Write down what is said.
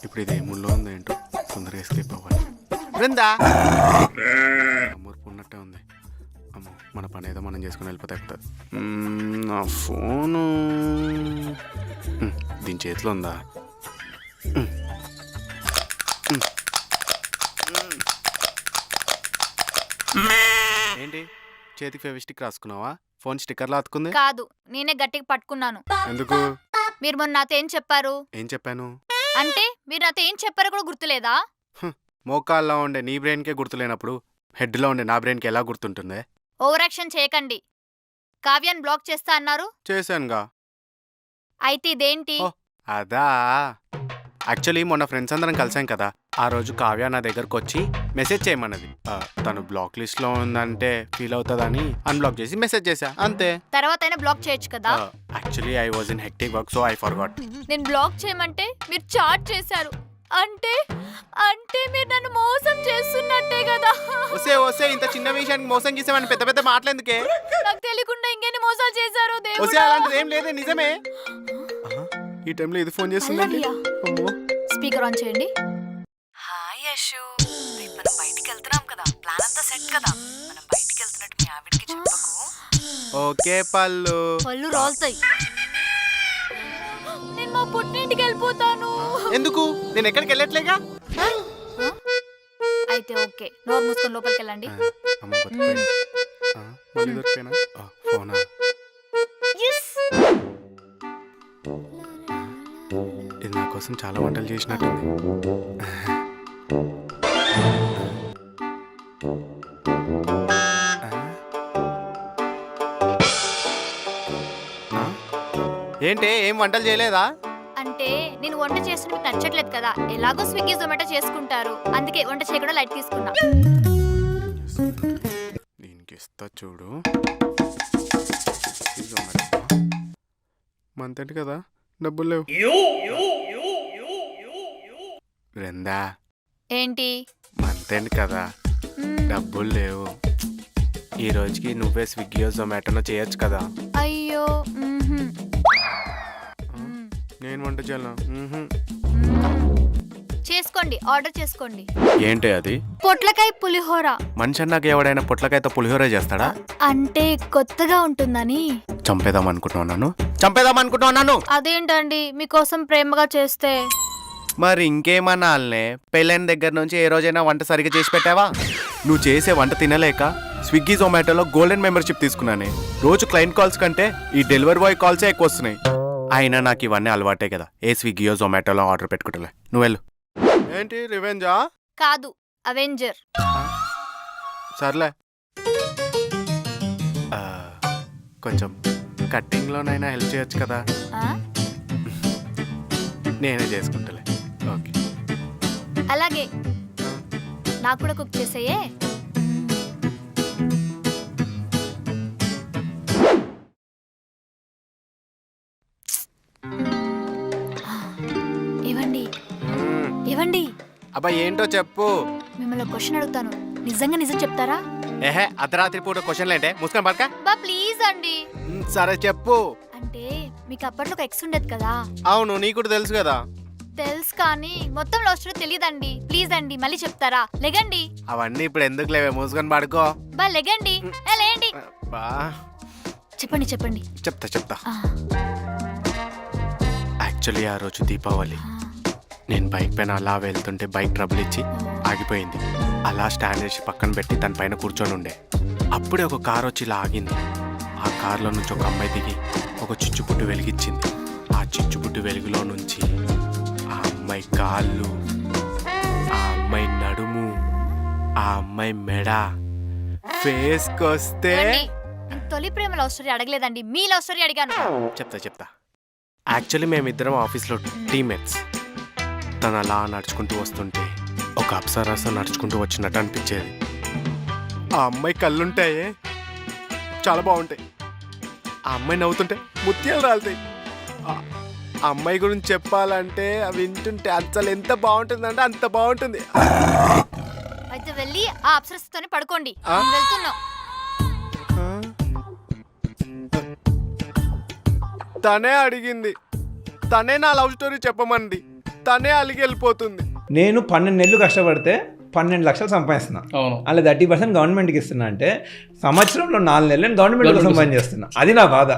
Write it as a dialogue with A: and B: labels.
A: ఇప్పుడు ఇది ఏముల్లో ఉందో ఏంటో తొందరగా ఎస్కేప్ అవ్వాలి. బృందా అమ్మూర్పు ఉన్నట్టే ఉంది. అమ్మో మన పని ఏదో మనం చేసుకుని వెళ్ళిపోతే అయిపోతుంది. నా ఫోను దీని చేతిలో ఉందా? ఏంటి చేతికి ఫెవిస్టిక్ రాసుకున్నావా? ఫోన్ స్టిక్కర్లా అతుకుంది.
B: కాదు, నేనే గట్టిగా పట్టుకున్నాను.
A: ఎందుకు?
B: మీరు మొన్న నాతో ఏం చెప్పారు?
A: ఏం చెప్పాను
B: అంటే మీరు నాతో ఏం చెప్పారో కూడా గుర్తులేదా?
A: మోకాల్లో ఉండే నీ బ్రెయిన్కే గుర్తులేనప్పుడు హెడ్లో ఉండే నా బ్రెయిన్కి ఎలా గుర్తుంటుంది?
B: ఓవర్ యాక్షన్ చేయకండి. కావ్యాన్ని బ్లాక్ చేస్తా అన్నారు.
A: చేశానుగా.
B: అయితే ఇదేంటి?
A: ఓ, అదా యాక్చువల్లీ మొన్న ఫ్రెండ్స్ అందరం కలిసాం కదా, ఆ రోజు కావ్య నా దగ్గరకు వచ్చి మెసేజ్ చేయమన్నది. తను బ్లాక్ లిస్ట్ లో ఉందంటే ఫీల్ అవుతుందని అన్బ్లాక్ చేసి మెసేజ్ చేశా, అంతే.
B: తర్వాత అయినా బ్లాక్ చేయొచ్చు కదా.
A: Actually I was in hectic work so I forgot.
B: నేను బ్లాక్ చేయమంటే మీరు చాట్ చేశారు. అంటే అంటే మీరు నన్ను మోసం చేస్తున్నట్టే కదా.
A: వస్తే వస్తే ఇంత చిన్న విషయానికి మోసం చేసామని పెద్ద పెద్ద మాటలేందుకే?
B: నాకు తెలియకుండా ఇంకెన్ని మోసాలు చేశారు
A: వస్తే
B: దేవుడా.
A: అలాంటిది ఏం లేదే, నిజమే. ఈ టైంలో ఇది ఫోన్ చేస్తుందండి. అమ్మో.
B: స్పీకర్ ఆన్ చేయండి.
C: హాయ్ యశు, రేపు మనం బయటికి వెళ్తున్నాం కదా, ప్లాన్ అంతా సెట్ కదా. మనం బయటికి వెళ్తున్నట్టు మీ ఆవిడకి చెప్పకు.
A: ఓకే పల్లు.
B: పళ్ళు రాలుతాయి. నేను మా పుట్టింటికి వెళ్ళిపోతాను.
A: ఎందుకు? నేను ఎక్కడికి వెళ్ళట్లేగా.
B: అయితే ఓకే, నోరు మూసుకొని లోపలికి వెళ్ళండి.
A: అమ్మ బతికిపోయింది. మళ్ళీ దొరికిపోయినా ఫోనా? ఇది నా కోసం చాలా వంటలు చేసినట్టుంది. ఏంటి ఏం వంటలు చేయలేదా?
B: అంటే నేను వంట చేసిన మీకు నచ్చట్లేదు కదా, ఎలాగో స్విగ్గీ జొమాటో చేసుకుంటారు, అందుకే వంట చేయకుండా లైట్ తీసుకున్నా.
A: దీనికి ఇస్తా చూడు. మంతేంటి కదా, డబ్బులు లేవు. బృందా
B: ఏంటి?
A: మంతేంటి కదా, డబ్బులు లేవు. ఈ రోజుకి నువ్వే స్విగ్గీయో జొమాటోనో చేయొచ్చు కదా.
B: అయ్యో
A: నేను వంట చేయాలా?
B: చేసుకోండి, ఆర్డర్ చేసుకోండి.
A: ఏంటి అది?
B: పొట్లకాయ పులిహోర.
A: మనిషి అన్నాక ఎవడైనా పొట్లకాయతో పులిహోర చేస్తాడా?
B: అంటే కొత్తగా ఉంటుందని.
A: చంపేద్దాం అనుకుంటున్నాను.
B: అదేంటండి, మీకోసం ప్రేమగా చేస్తే.
A: మరి ఇంకేమన్నాలనే, పెళ్ళైన దగ్గర నుంచి ఏ రోజైనా వంట సరిగ్గా చేసి పెట్టావా? నువ్వు చేసే వంట తినలేక స్విగ్గీ జొమాటోలో గోల్డెన్ మెంబర్షిప్ తీసుకున్నానే. రోజు క్లయింట్ కాల్స్ కంటే ఈ డెలివరీ బాయ్ కాల్సే ఎక్కువ వస్తున్నాయి. అయినా నాకు ఇవన్నీ అలవాటే కదా, ఏ స్విగ్గీయో జొమాటోలో ఆర్డర్ పెట్టుకుంటలే. నువ్వు వెళ్ళు. ఏంటి రివెంజా?
B: కాదు, అవెంజర్.
A: సర్లే, కొంచెం కట్టింగ్లోనైనా హెల్ప్ చేయొచ్చు కదా. నేనే చేసుకుంటలే. ఓకే
B: అలాగే, నాకు కూడా కుక్ చేసేయే. ఇవ్వండి.
A: అబ్బా ఏంటో చెప్పు.
B: మిమ్మల్ని క్వశ్చన్ అడుగుతాను, నిజంగా నిజం చెప్తారా?
A: ఏహే అర్ధరాత్రి పూట క్వశ్చన్లు ఏంటే, ముసుకొని పడక.
B: బా ప్లీజ్ అండి.
A: సరే చెప్పు.
B: అంటే మీకు అప్పట్లో ఒక ఎక్స్ ఉండేది కదా.
A: అవును, నీకు కూడా తెలుసు కదా.
B: తెలుసు కానీ మొత్తం లవ్ స్టోరీ తెలియదండి. ప్లీజ్ అండి, మళ్ళీ చెప్తారా? లేగండి.
A: అవన్నీ ఇప్పుడు ఎందుకు లేవే, మూసుకొని పడుకో.
B: బా లేగండి. లేండి.
A: బా
B: చెప్పండి.
A: చెప్తా. యాక్చువల్లీ ఆ రోజు దీపావళి. నేను బైక్ పైన అలా వెళ్తుంటే బైక్ ట్రబుల్ ఇచ్చి ఆగిపోయింది. అలా స్టాండ్ వేసి పక్కన పెట్టి తన పైన కూర్చొని ఉండే. అప్పుడే ఒక కార్ వచ్చి ఇలా ఆగింది. ఆ కార్లో నుంచి ఒక అమ్మాయి దిగి ఒక చిచ్చుబుడ్డు వెలిగించింది. ఆ చిచ్చుబుడ్డు వెలుగులో నుంచి ఆ అమ్మాయి కాళ్ళు, ఆ అమ్మాయి నడుము, ఆ అమ్మాయి మెడ, ఫేస్కొస్తే.
B: తొలి ప్రేమ లవ్ స్టోరీ అడగలేదండి, మీ లవ్ స్టోరీ అడిగాను.
A: చెప్తా. యాక్చువల్లీ మేమిద్దరం ఆఫీస్లో టీమ్మేట్స్. తను అలా నడుచుకుంటూ వస్తుంటే ఒక అప్సరస నడుచుకుంటూ వచ్చినట్టు అనిపించేది. ఆ అమ్మాయి కళ్ళుంటాయే, చాలా బాగుంటాయి. ఆ అమ్మాయి నవ్వుతుంటే ముత్యాలు రాలుతాయి. ఆ అమ్మాయి గురించి చెప్పాలంటే అవి వింటుంటే అసలు ఎంత బాగుంటుందంటే అంత బాగుంటుంది.
B: అయితే వెళ్ళి ఆ అప్సరసతోనే పడుకోండి. వెళ్తున్నాం.
A: తనే అడిగింది, తనే నా లవ్ స్టోరీ చెప్పమంది. తనే అలిగి వెళ్ళిపోతుంది.
D: నేను 12 నెలలు కష్టపడితే 12 లక్షలు సంపాదిస్తున్నా,
E: అవును.
D: అలా 30% గవర్నమెంట్కి ఇస్తున్నా అంటే సంవత్సరంలో 4 నెలలు నేను గవర్నమెంట్ కోసం పని చేస్తున్నా. అది నా బాధ.